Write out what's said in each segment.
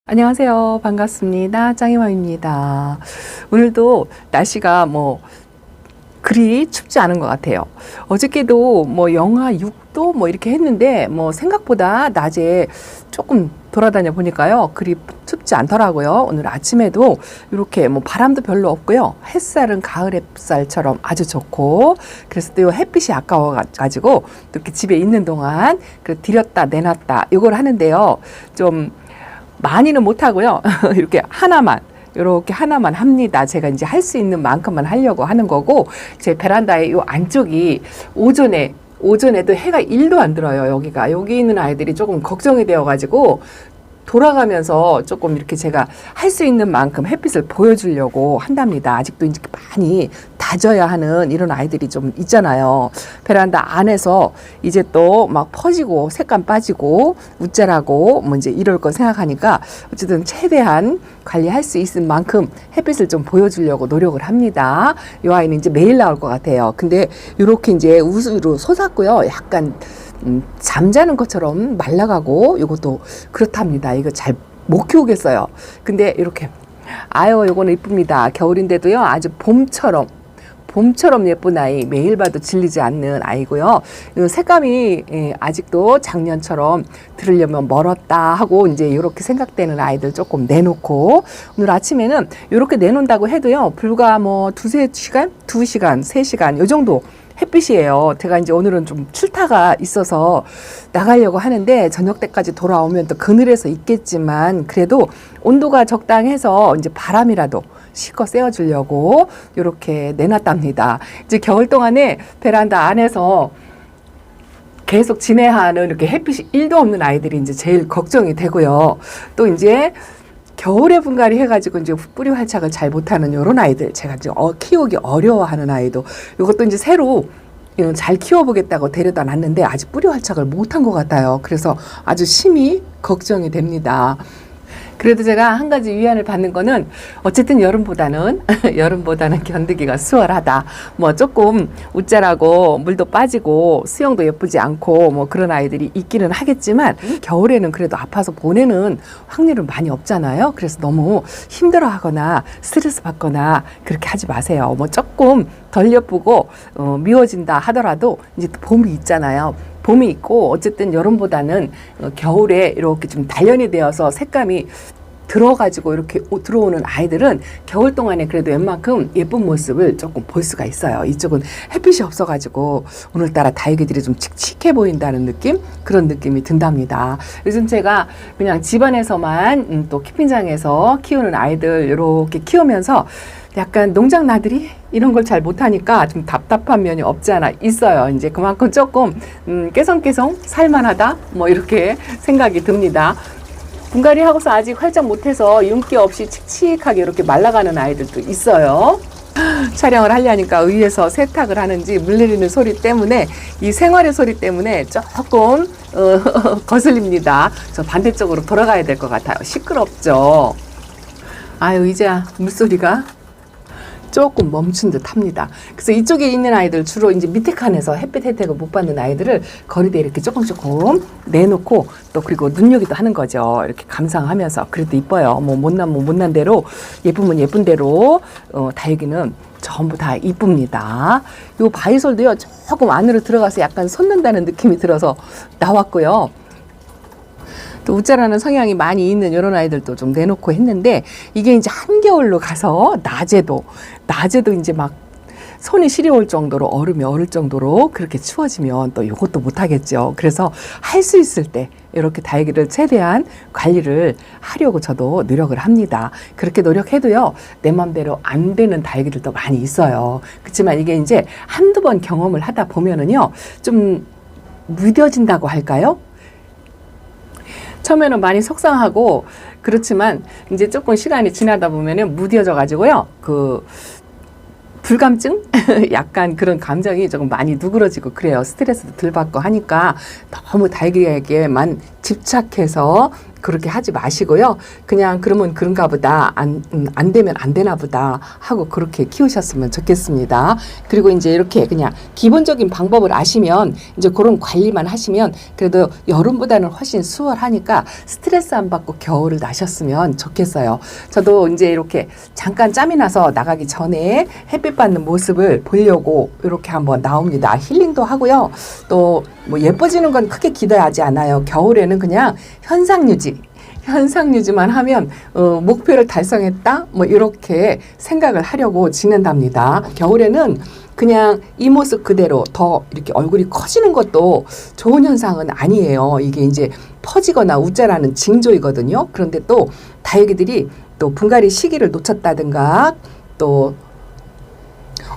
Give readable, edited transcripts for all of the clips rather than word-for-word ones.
안녕하세요. 반갑습니다. 짱이맘입니다. 오늘도 날씨가 그리 춥지 않은 것 같아요. 어저께도 영하 6도 이렇게 했는데 생각보다 낮에 조금 돌아다녀 보니까요. 그리 춥지 않더라고요. 오늘 아침에도 이렇게 바람도 별로 없고요. 햇살은 가을 햇살처럼 아주 좋고, 그래서 또 햇빛이 아까워가지고 또 이렇게 집에 있는 동안 들였다 내놨다 이걸 하는데요. 좀 많이는 못하고요. 이렇게 이렇게 하나만 합니다. 제가 이제 할 수 있는 만큼만 하려고 하는 거고, 제 베란다의 요 안쪽이 오전에도 해가 1도 안 들어요. 여기 있는 아이들이 조금 걱정이 되어가지고 돌아가면서 조금 이렇게 제가 할 수 있는 만큼 햇빛을 보여주려고 한답니다. 아직도 이제 많이 다져야 하는 이런 아이들이 좀 있잖아요. 베란다 안에서 이제 또 막 퍼지고 색감 빠지고 우째라고 이제 이럴 거 생각하니까 어쨌든 최대한 관리할 수 있을 만큼 햇빛을 좀 보여주려고 노력을 합니다. 이 아이는 이제 매일 나올 것 같아요. 근데 이렇게 이제 우수로 솟았고요. 약간 잠자는 것처럼 말라가고 이것도 그렇답니다. 이거 잘 못 키우겠어요. 근데 이렇게 요거는 이쁩니다. 겨울인데도요 아주 봄처럼 예쁜 아이, 매일 봐도 질리지 않는 아이고요. 색감이 아직도 작년처럼 들으려면 멀었다 하고 이제 이렇게 생각되는 아이들 조금 내놓고, 오늘 아침에는 이렇게 내놓는다고 해도요 불과 2시간, 3시간 요 정도 햇빛이에요. 제가 이제 오늘은 좀 출타가 있어서 나가려고 하는데 저녁 때까지 돌아오면 또 그늘에서 있겠지만, 그래도 온도가 적당해서 이제 바람이라도 실컷 쐬어주려고 이렇게 내놨답니다. 이제 겨울 동안에 베란다 안에서 계속 지내하는 이렇게 햇빛이 1도 없는 아이들이 이제 제일 걱정이 되고요. 또 이제 겨울에 분갈이 해가지고 이제 뿌리 활착을 잘 못하는 이런 아이들, 제가 이제 키우기 어려워하는 아이도 이것도 이제 새로 잘 키워보겠다고 데려다 놨는데 아직 뿌리 활착을 못한 것 같아요. 그래서 아주 심히 걱정이 됩니다. 그래도 제가 한 가지 위안을 받는 거는 어쨌든 여름보다는 견디기가 수월하다. 조금 웃자라고 물도 빠지고 수영도 예쁘지 않고 그런 아이들이 있기는 하겠지만, 겨울에는 그래도 아파서 보내는 확률은 많이 없잖아요. 그래서 너무 힘들어하거나 스트레스 받거나 그렇게 하지 마세요. 조금 덜 예쁘고 미워진다 하더라도 이제 또 봄이 있잖아요. 봄이 있고 어쨌든 여름보다는 겨울에 이렇게 좀 단련이 되어서 색감이 들어가지고 이렇게 들어오는 아이들은 겨울 동안에 그래도 웬만큼 예쁜 모습을 조금 볼 수가 있어요. 이쪽은 햇빛이 없어가지고 오늘따라 다육이들이 좀 칙칙해 보인다는 느낌? 그런 느낌이 든답니다. 요즘 제가 그냥 집안에서만 또 키핑장에서 키우는 아이들 이렇게 키우면서 약간 농장 나들이 이런 걸 잘 못하니까 좀 답답한 면이 없지 않아 있어요. 이제 그만큼 조금 깨성깨성 살만하다 이렇게 생각이 듭니다. 분갈이 하고서 아직 활짝 못해서 윤기 없이 칙칙하게 이렇게 말라가는 아이들도 있어요. 촬영을 하려니까 위에서 세탁을 하는지 물 내리는 소리 때문에, 이 생활의 소리 때문에 조금 거슬립니다. 저 반대쪽으로 돌아가야 될 것 같아요. 시끄럽죠. 이제 물소리가 조금 멈춘 듯 합니다. 그래서 이쪽에 있는 아이들 주로 이제 밑에 칸에서 햇빛 혜택을 못 받는 아이들을 거리대에 이렇게 조금 내놓고, 또 그리고 눈여기도 하는 거죠. 이렇게 감상하면서. 그래도 이뻐요. 못나면 못난 대로, 예쁘면 예쁜 대로 다육이는 전부 다 이쁩니다. 요 바이솔도요 조금 안으로 들어가서 약간 솟는다는 느낌이 들어서 나왔고요. 또 우짜라는 성향이 많이 있는 이런 아이들도 좀 내놓고 했는데, 이게 이제 한겨울로 가서 낮에도 이제 막 손이 시려올 정도로, 얼음이 얼을 정도로 그렇게 추워지면 또 이것도 못하겠죠. 그래서 할 수 있을 때 이렇게 다육이를 최대한 관리를 하려고 저도 노력을 합니다. 그렇게 노력해도요 내 맘대로 안 되는 다육이들도 많이 있어요. 그렇지만 이게 이제 한두 번 경험을 하다 보면은요 좀 무뎌진다고 할까요? 처음에는 많이 속상하고 그렇지만 이제 조금 시간이 지나다 보면은 무뎌져 가지고요 불감증? 약간 그런 감정이 조금 많이 누그러지고 그래요. 스트레스도 덜 받고 하니까 너무 다육이에게만 집착해서 그렇게 하지 마시고요. 그냥 그러면 그런가 보다, 안 되면 안 되나 보다 하고 그렇게 키우셨으면 좋겠습니다. 그리고 이제 이렇게 그냥 기본적인 방법을 아시면 이제 그런 관리만 하시면 그래도 여름보다는 훨씬 수월하니까 스트레스 안 받고 겨울을 나셨으면 좋겠어요. 저도 이제 이렇게 잠깐 짬이 나서 나가기 전에 햇빛 받는 모습을 보려고 이렇게 한번 나옵니다. 힐링도 하고요. 또 뭐 예뻐지는 건 크게 기대하지 않아요. 겨울에는 그냥 현상 유지만 하면 목표를 달성했다 뭐 이렇게 생각을 하려고 지낸답니다. 겨울에는 그냥 이 모습 그대로 더 이렇게 얼굴이 커지는 것도 좋은 현상은 아니에요. 이게 이제 퍼지거나 웃자라는 징조이거든요. 그런데 또 다육이들이 또 분갈이 시기를 놓쳤다든가 또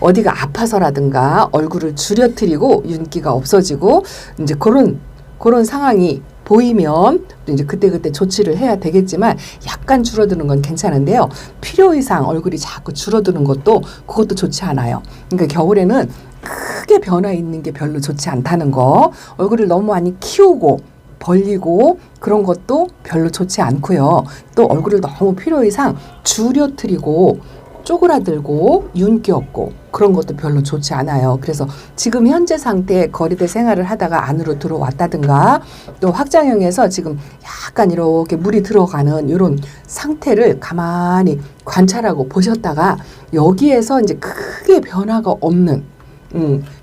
어디가 아파서라든가 얼굴을 줄여뜨리고 윤기가 없어지고 이제 그런 상황이 보이면 이제 그때 조치를 해야 되겠지만 약간 줄어드는 건 괜찮은데요. 필요 이상 얼굴이 자꾸 줄어드는 그것도 좋지 않아요. 그러니까 겨울에는 크게 변화 있는 게 별로 좋지 않다는 거. 얼굴을 너무 많이 키우고 벌리고 그런 것도 별로 좋지 않고요. 또 얼굴을 너무 필요 이상 줄여뜨리고 쪼그라들고 윤기 없고 그런 것도 별로 좋지 않아요. 그래서 지금 현재 상태에 거리대 생활을 하다가 안으로 들어왔다든가 또 확장형에서 지금 약간 이렇게 물이 들어가는 이런 상태를 가만히 관찰하고 보셨다가 여기에서 이제 크게 변화가 없는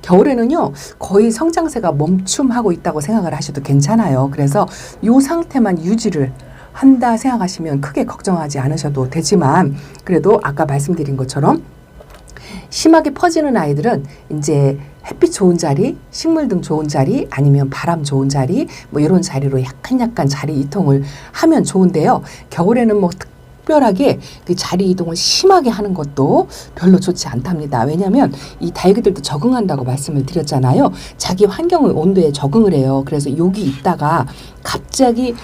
겨울에는요 거의 성장세가 멈춤하고 있다고 생각을 하셔도 괜찮아요. 그래서 이 상태만 유지를 한다 생각하시면 크게 걱정하지 않으셔도 되지만 그래도 아까 말씀드린 것처럼 심하게 퍼지는 아이들은 이제 햇빛 좋은 자리, 식물 등 좋은 자리 아니면 바람 좋은 자리 뭐 이런 자리로 약간 자리 이동을 하면 좋은데요. 겨울에는 뭐 특별하게 그 자리 이동을 심하게 하는 것도 별로 좋지 않답니다. 왜냐하면 이 다육이들도 적응한다고 말씀을 드렸잖아요. 자기 환경의 온도에 적응을 해요. 그래서 여기 있다가 갑자기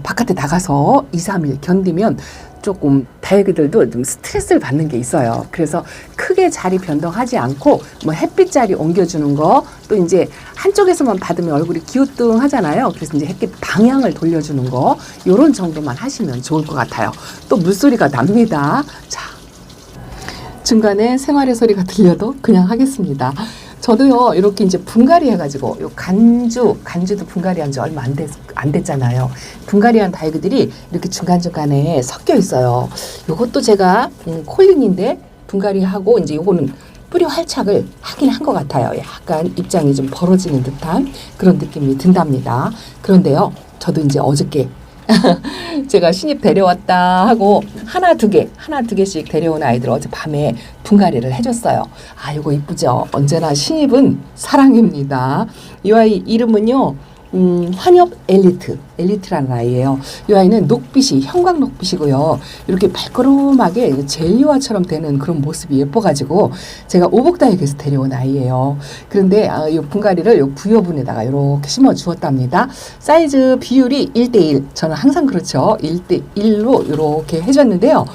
바깥에 나가서 2, 3일 견디면 조금 다육이들도 좀 스트레스를 받는 게 있어요. 그래서 크게 자리 변동하지 않고 뭐 햇빛 자리 옮겨주는 거 또 이제 한쪽에서만 받으면 얼굴이 기우뚱하잖아요. 그래서 이제 햇빛 방향을 돌려주는 거 요런 정도만 하시면 좋을 것 같아요. 또 물소리가 납니다. 자, 중간에 생활의 소리가 들려도 그냥 하겠습니다. 저도요 이렇게 이제 분갈이 해가지고 요 간주도 분갈이 한 지 얼마 안 됐잖아요. 분갈이한 다육이들이 이렇게 중간중간에 섞여 있어요. 요것도 제가 콜린인데 분갈이하고 이제 요거는 뿌리 활착을 하긴 한 것 같아요. 약간 입장이 좀 벌어지는 듯한 그런 느낌이 든답니다. 그런데요 저도 이제 어저께 제가 신입 데려왔다 하고 하나 두 개씩 데려온 아이들 어제 밤에 분갈이를 해줬어요. 아, 이거 이쁘죠? 언제나 신입은 사랑입니다. 이 아이 이름은요, 환엽 엘리트라는 아이예요. 이 아이는 녹빛이 형광 녹빛이고요. 이렇게 발그름하게 젤리화처럼 되는 그런 모습이 예뻐가지고 제가 오복다육에서 데려온 아이예요. 그런데 이 분갈이를 이 부여분에다가 이렇게 심어 주었답니다. 사이즈 비율이 1대1. 저는 항상 그렇죠. 1대1로 이렇게 해줬는데요.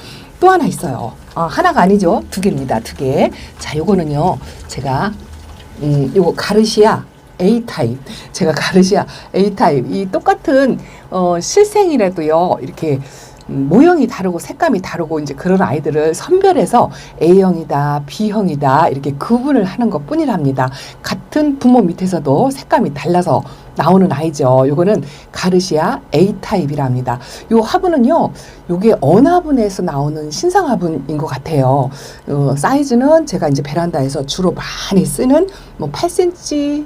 또 하나 있어요. 하나가 아니죠. 두 개입니다. 두 개. 자, 요거는요. 제가 요거 가르시아 A타입. 제가 가르시아 A타입. 이 똑같은 실생이라도요. 이렇게 모형이 다르고 색감이 다르고 이제 그런 아이들을 선별해서 A형이다, B형이다 이렇게 구분을 하는 것 뿐이랍니다. 같은 부모 밑에서도 색감이 달라서 나오는 아이죠. 요거는 가르시아 A타입이랍니다. 요 화분은요, 요게 언화분에서 나오는 신상 화분인 것 같아요. 사이즈는 제가 이제 베란다에서 주로 많이 쓰는 뭐 8cm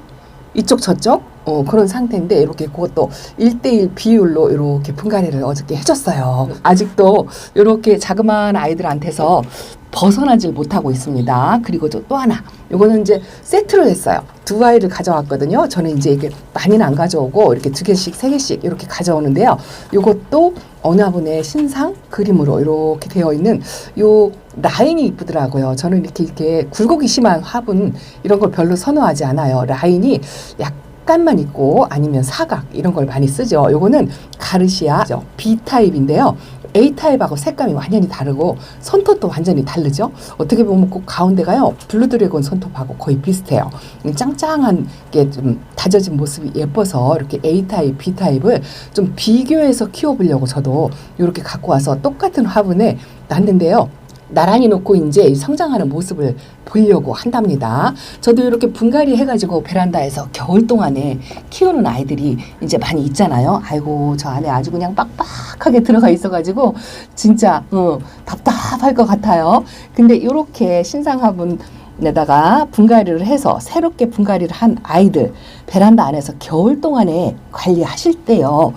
이쪽 저쪽 그런 상태인데 이렇게 그것도 1대1 비율로 이렇게 분갈이를 어저께 해줬어요. 아직도 이렇게 자그마한 아이들한테서 벗어나질 못하고 있습니다. 그리고 또 하나, 요거는 이제 세트로 했어요. 두 아이를 가져왔거든요. 저는 이제 이게 많이는 안 가져오고 이렇게 2개씩, 3개씩 이렇게 가져오는데요. 요것도 어느 화분의 신상 그림으로 이렇게 되어 있는 요 라인이 이쁘더라고요. 저는 이렇게 굴곡이 심한 화분 이런 걸 별로 선호하지 않아요. 라인이 약간만 있고 아니면 사각 이런 걸 많이 쓰죠. 요거는 가르시아 B타입인데요. A타입하고 색감이 완전히 다르고 손톱도 완전히 다르죠. 어떻게 보면 꼭 가운데가요 블루드래곤 손톱하고 거의 비슷해요. 짱짱한 게 좀 다져진 모습이 예뻐서 이렇게 A타입, B타입을 좀 비교해서 키워보려고 저도 이렇게 갖고 와서 똑같은 화분에 놨는데요. 나란히 놓고 이제 성장하는 모습을 보려고 한답니다. 저도 이렇게 분갈이 해가지고 베란다에서 겨울 동안에 키우는 아이들이 이제 많이 있잖아요. 아이고 저 안에 아주 그냥 빡빡하게 들어가 있어가지고 진짜 답답할 것 같아요. 근데 이렇게 신상 화분에다가 분갈이를 해서 새롭게 분갈이를 한 아이들 베란다 안에서 겨울 동안에 관리하실 때요.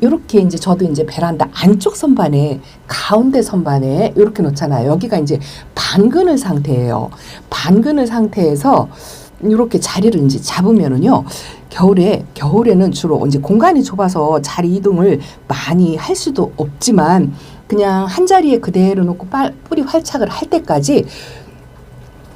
이렇게 이제 저도 이제 베란다 안쪽 선반에 가운데 선반에 이렇게 놓잖아요. 여기가 이제 반그늘 상태예요. 반그늘 상태에서 이렇게 자리를 이제 잡으면은요. 겨울에는 주로 이제 공간이 좁아서 자리 이동을 많이 할 수도 없지만 그냥 한 자리에 그대로 놓고 뿌리 활착을 할 때까지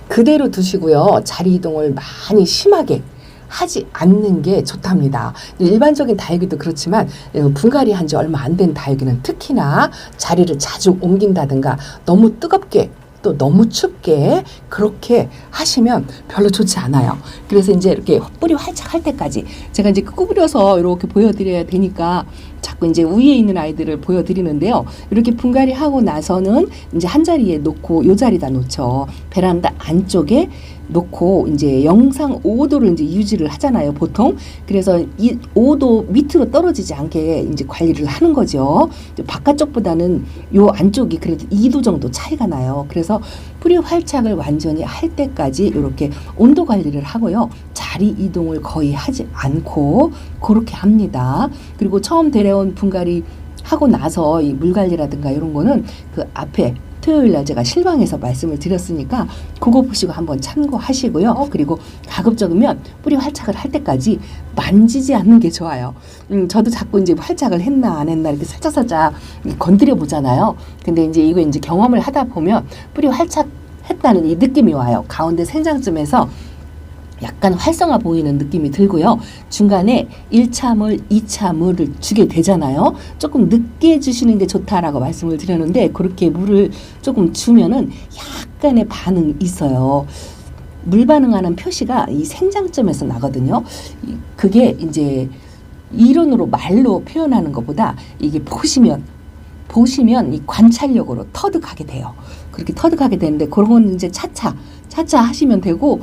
그대로 두시고요. 자리 이동을 많이 심하게 하지 않는 게 좋답니다. 일반적인 다육이도 그렇지만 분갈이 한 지 얼마 안 된 다육이는 특히나 자리를 자주 옮긴다든가 너무 뜨겁게 또 너무 춥게 그렇게 하시면 별로 좋지 않아요. 그래서 이제 이렇게 뿌리 활착할 때까지 제가 이제 구부려서 이렇게 보여드려야 되니까 자꾸 이제 위에 있는 아이들을 보여드리는데요. 이렇게 분갈이 하고 나서는 이제 한 자리에 놓고 요 자리다 놓죠. 베란다 안쪽에 놓고 이제 영상 5도를 이제 유지를 하잖아요, 보통. 그래서 이 5도 밑으로 떨어지지 않게 이제 관리를 하는 거죠. 바깥쪽보다는 요 안쪽이 그래도 2도 정도 차이가 나요. 그래서 뿌리 활착을 완전히 할 때까지 이렇게 온도 관리를 하고요. 자리 이동을 거의 하지 않고 그렇게 합니다. 그리고 처음 데려온 분갈이 하고 나서 이 물 관리라든가 이런 거는 그 앞에 토요일 날 제가 실방에서 말씀을 드렸으니까 그거 보시고 한번 참고하시고요. 그리고 가급적이면 뿌리 활착을 할 때까지 만지지 않는 게 좋아요. 저도 자꾸 이제 활착을 했나 안 했나 이렇게 살짝살짝 건드려 보잖아요. 근데 이제 이거 이제 경험을 하다 보면 뿌리 활착했다는 이 느낌이 와요. 가운데 생장쯤에서 약간 활성화 보이는 느낌이 들고요. 중간에 1차 물, 2차 물을 주게 되잖아요. 조금 늦게 주시는 게 좋다라고 말씀을 드렸는데 그렇게 물을 조금 주면은 약간의 반응이 있어요. 물 반응하는 표시가 이 생장점에서 나거든요. 그게 이제 이론으로 말로 표현하는 것보다 이게 보시면 이 관찰력으로 터득하게 돼요. 그렇게 터득하게 되는데 그런 건 이제 차차 하시면 되고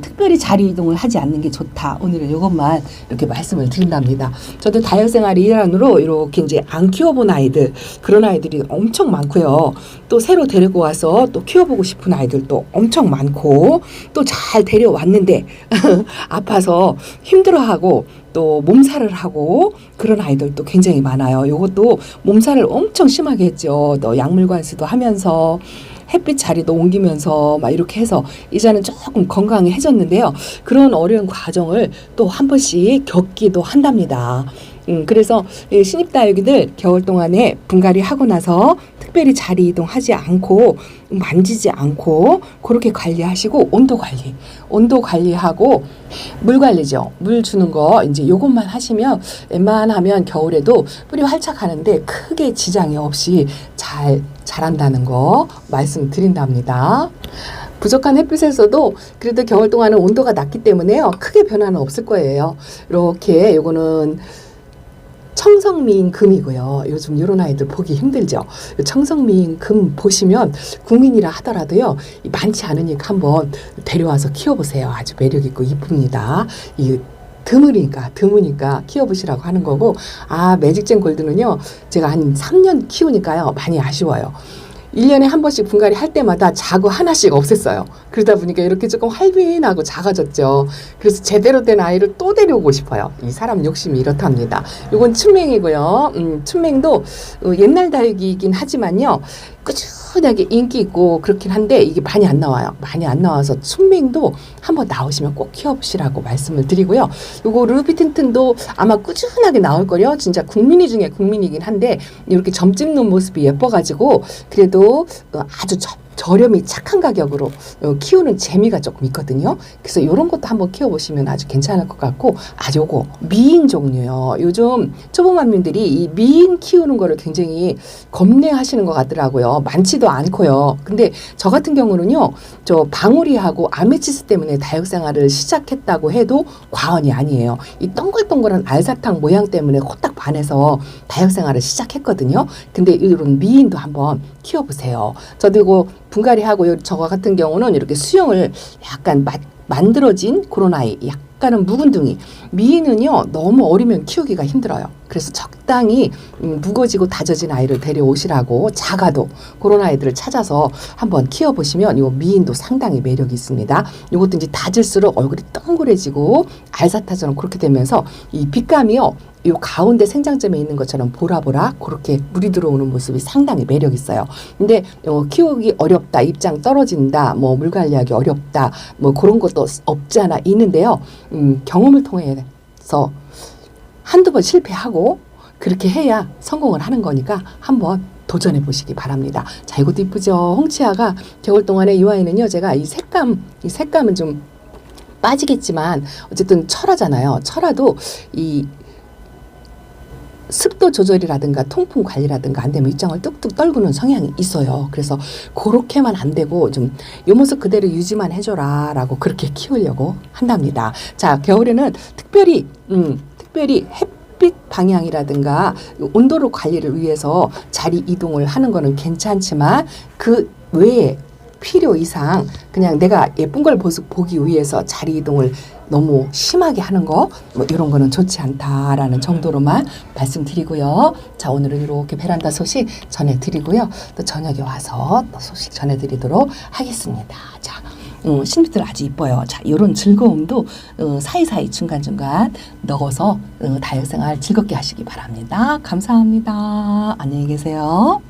특별히 자리 이동을 하지 않는 게 좋다. 오늘은 이것만 이렇게 말씀을 드린답니다. 저도 다육 생활 일환으로 이렇게 이제 안 키워본 아이들 그런 아이들이 엄청 많고요. 또 새로 데리고 와서 또 키워보고 싶은 아이들도 엄청 많고 또 잘 데려왔는데 아파서 힘들어하고 또 몸살을 하고 그런 아이들도 굉장히 많아요. 이것도 몸살을 엄청 심하게 했죠. 또 약물 관수도 하면서 햇빛 자리도 옮기면서 막 이렇게 해서 이제는 조금 건강해졌는데요. 그런 어려운 과정을 또 한 번씩 겪기도 한답니다. 그래서 신입다육이들 겨울 동안에 분갈이 하고 나서 특별히 자리 이동하지 않고 만지지 않고 그렇게 관리하시고 온도 관리하고 물 관리죠. 물 주는 거 이제 요것만 하시면 웬만하면 겨울에도 뿌리 활착하는데 크게 지장이 없이 잘 자란다는 거 말씀드린답니다. 부족한 햇빛에서도 그래도 겨울 동안은 온도가 낮기 때문에요. 크게 변화는 없을 거예요. 이렇게 요거는 청성미인 금이고요. 요즘 이런 아이들 보기 힘들죠. 청성미인 금 보시면 국민이라 하더라도요. 많지 않으니까 한번 데려와서 키워보세요. 아주 매력있고 이쁩니다. 드무니까 키워보시라고 하는 거고 매직젠 골드는요. 제가 한 3년 키우니까요. 많이 아쉬워요. 1년에 한 번씩 분갈이 할 때마다 자구 하나씩 없앴어요. 그러다 보니까 이렇게 조금 활빈하고 작아졌죠. 그래서 제대로 된 아이를 또 데려오고 싶어요. 이 사람 욕심이 이렇답니다. 이건 춘맹이고요. 춘맹도 옛날 다육이긴 하지만요. 꾸준하게 인기 있고 그렇긴 한데 이게 많이 안 나와요. 많이 안 나와서 춘맹도 한번 나오시면 꼭 키워보시라고 말씀을 드리고요. 요거 루비틴튼도 아마 꾸준하게 나올 거요. 진짜 국민이 중에 국민이긴 한데 이렇게 점 찍는 모습이 예뻐가지고 그래도 아주 저렴이 착한 가격으로 키우는 재미가 조금 있거든요. 그래서 이런 것도 한번 키워보시면 아주 괜찮을 것 같고, 요거 미인 종류요. 요즘 초보맘님들이 이 미인 키우는 거를 굉장히 겁내하시는 것 같더라고요. 많지도 않고요. 근데 저 같은 경우는요, 저 방울이하고 아메치스 때문에 다육생활을 시작했다고 해도 과언이 아니에요. 이 동글동글한 알사탕 모양 때문에 호딱 반해서 다육생활을 시작했거든요. 근데 이런 미인도 한번 키워보세요. 저도 이거 분갈이하고 저 같은 경우는 이렇게 수영을 약간 만들어진 그런 아이, 약간은 묵은둥이. 미인은요, 너무 어리면 키우기가 힘들어요. 그래서 적당히 묵어지고 다져진 아이를 데려오시라고, 작아도 그런 아이들을 찾아서 한번 키워보시면 이 미인도 상당히 매력이 있습니다. 이것도 이제 다질수록 얼굴이 동그래지고 알사탕처럼 그렇게 되면서 이 빛감이요, 이 가운데 생장점에 있는 것처럼 보라보라 그렇게 물이 들어오는 모습이 상당히 매력 있어요. 근데 키우기 어렵다, 입장 떨어진다, 뭐 물 관리하기 어렵다, 뭐 그런 것도 없지 않아 있는데요. 경험을 통해서 한두 번 실패하고 그렇게 해야 성공을 하는 거니까 한번 도전해 보시기 바랍니다. 자, 이것도 이쁘죠? 홍치아가 겨울 동안에 이 아이는요, 제가 이 색감은 좀 빠지겠지만 어쨌든 철화잖아요. 철화도 이 습도 조절이라든가 통풍 관리라든가 안 되면 입장을 뚝뚝 떨구는 성향이 있어요. 그래서 그렇게만 안 되고 좀 이 모습 그대로 유지만 해줘라 라고 그렇게 키우려고 한답니다. 자, 겨울에는 특별히 햇빛 방향이라든가 온도로 관리를 위해서 자리 이동을 하는 거는 괜찮지만 그 외에 필요 이상 그냥 내가 예쁜 걸 보기 위해서 자리 이동을 너무 심하게 하는 거, 뭐 이런 거는 좋지 않다라는 정도로만 말씀드리고요. 자, 오늘은 이렇게 베란다 소식 전해드리고요. 또 저녁에 와서 또 소식 전해드리도록 하겠습니다. 자, 신비들 아주 이뻐요. 자, 이런 즐거움도 사이사이 중간중간 넣어서 다육생활 즐겁게 하시기 바랍니다. 감사합니다. 안녕히 계세요.